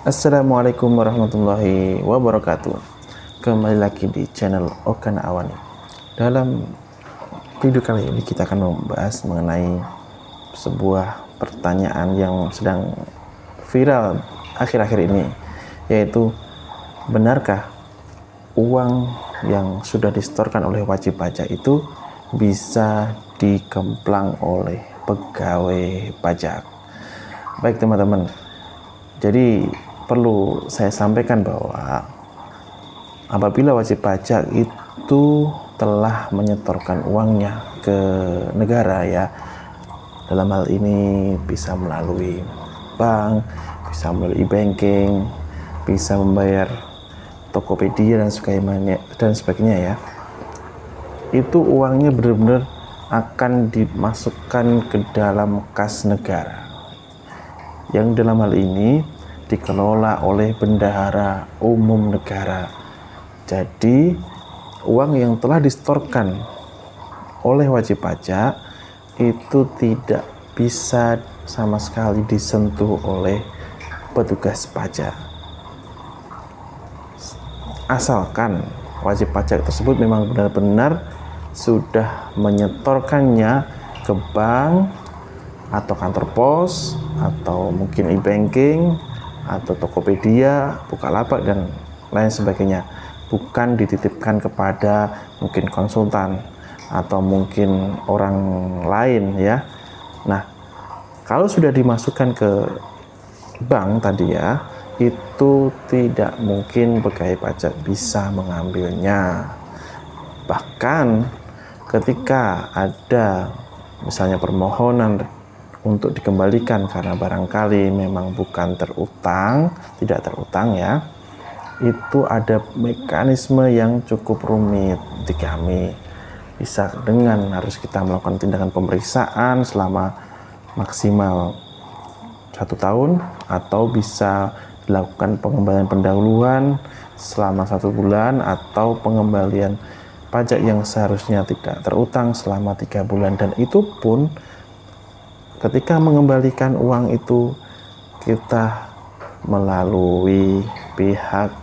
Assalamualaikum warahmatullahi wabarakatuh. Kembali lagi di channel Okana Awani. Dalam video kali ini kita akan membahas mengenai sebuah pertanyaan yang sedang viral akhir-akhir ini, yaitu benarkah uang yang sudah disetorkan oleh wajib pajak itu bisa dikemplang oleh pegawai pajak? Baik teman-teman, jadi perlu saya sampaikan bahwa apabila wajib pajak itu telah menyetorkan uangnya ke negara, ya, dalam hal ini bisa melalui bank, bisa melalui e-banking, bisa membayar Tokopedia dan sebagainya, ya, itu uangnya benar-benar akan dimasukkan ke dalam kas negara, yang dalam hal ini dikelola oleh bendahara umum negara. Jadi uang yang telah disetorkan oleh wajib pajak itu tidak bisa sama sekali disentuh oleh petugas pajak, asalkan wajib pajak tersebut memang benar-benar sudah menyetorkannya ke bank atau kantor pos atau mungkin e-banking atau Tokopedia, Bukalapak dan lain sebagainya, bukan dititipkan kepada mungkin konsultan atau mungkin orang lain, ya. Nah, kalau sudah dimasukkan ke bank tadi, ya, itu tidak mungkin pegawai pajak bisa mengambilnya. Bahkan ketika ada misalnya permohonan untuk dikembalikan karena barangkali memang bukan terutang, tidak terutang, ya, itu ada mekanisme yang cukup rumit di kami. Bisa dengan harus kita melakukan tindakan pemeriksaan selama maksimal 1 tahun, atau bisa dilakukan pengembalian pendahuluan selama 1 bulan, atau pengembalian pajak yang seharusnya tidak terutang selama 3 bulan. Dan itu pun ketika mengembalikan uang itu kita melalui pihak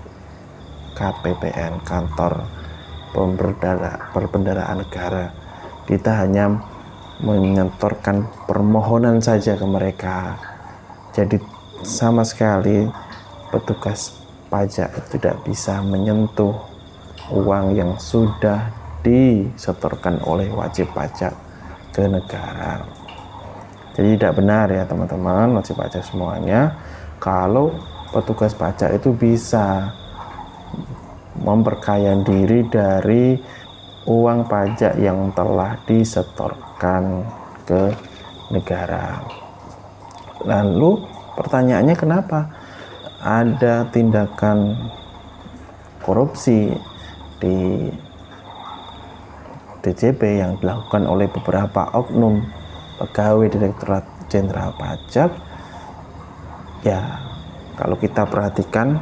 KPPN, kantor perbendaharaan negara. Kita hanya menyetorkan permohonan saja ke mereka. Jadi sama sekali petugas pajak tidak bisa menyentuh uang yang sudah disetorkan oleh wajib pajak ke negara. Jadi tidak benar, ya teman-teman, wajib pajak semuanya, kalau petugas pajak itu bisa memperkaya diri dari uang pajak yang telah disetorkan ke negara. Lalu pertanyaannya, kenapa ada tindakan korupsi di DJP yang dilakukan oleh beberapa oknum pegawai Direktorat Jenderal Pajak? Ya, kalau kita perhatikan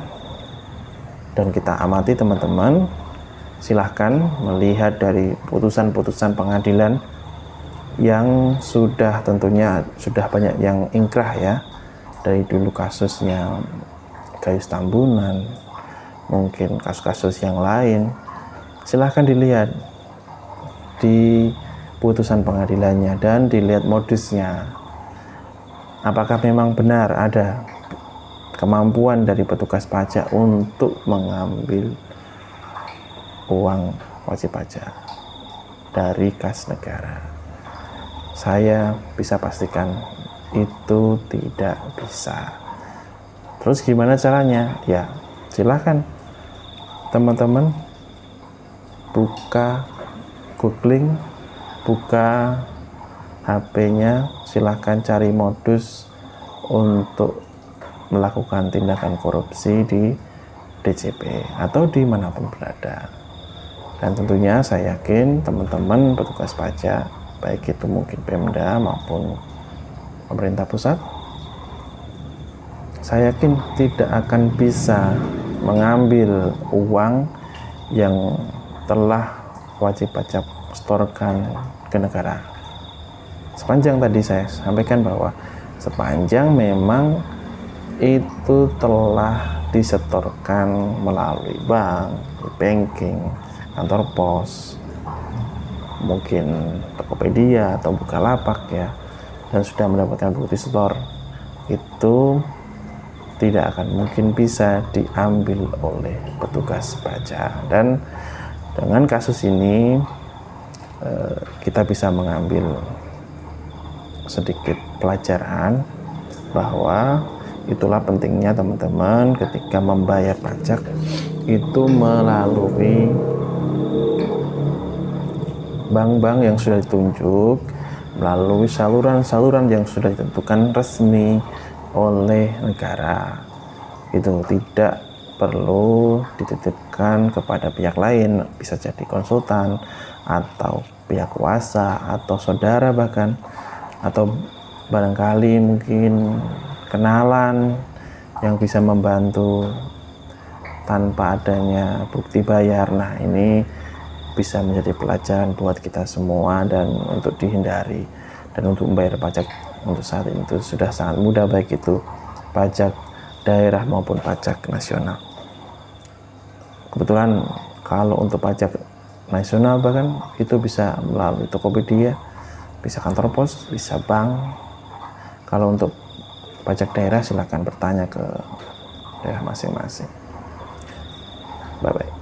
dan kita amati, teman-teman, silahkan melihat dari putusan-putusan pengadilan yang tentunya sudah banyak yang ingkrah, ya, dari dulu kasusnya Gayus Tambunan, mungkin kasus-kasus yang lain. Silahkan dilihat di putusan pengadilannya dan dilihat modusnya, apakah memang benar ada kemampuan dari petugas pajak untuk mengambil uang wajib pajak dari kas negara. Saya bisa pastikan itu tidak bisa. Terus gimana caranya? Ya, silahkan teman-teman buka googling, buka HP-nya, silahkan cari modus untuk melakukan tindakan korupsi di DJP atau dimanapun berada. Dan tentunya saya yakin teman-teman petugas pajak, baik itu mungkin Pemda maupun pemerintah pusat, saya yakin tidak akan bisa mengambil uang yang telah wajib pajak setorkan ke negara. Sepanjang tadi saya sampaikan bahwa sepanjang memang itu telah disetorkan melalui bank, banking, kantor pos, mungkin Tokopedia atau Bukalapak ya, dan sudah mendapatkan bukti setor, itu tidak akan mungkin bisa diambil oleh petugas pajak. Dan dengan kasus ini kita bisa mengambil sedikit pelajaran bahwa itulah pentingnya teman-teman ketika membayar pajak itu melalui bank-bank yang sudah ditunjuk, melalui saluran-saluran yang sudah ditentukan resmi oleh negara. Itu tidak perlu dititipkan kepada pihak lain, bisa jadi konsultan atau pihak kuasa atau saudara bahkan, atau barangkali mungkin kenalan yang bisa membantu tanpa adanya bukti bayar. Nah, ini bisa menjadi pelajaran buat kita semua dan untuk dihindari. Dan untuk membayar pajak untuk saat ini itu sudah sangat mudah, baik itu pajak daerah maupun pajak nasional. Kebetulan kalau untuk pajak nasional bahkan itu bisa melalui Tokopedia, bisa kantor pos, bisa bank. Kalau untuk pajak daerah silakan bertanya ke daerah masing-masing. Bye bye.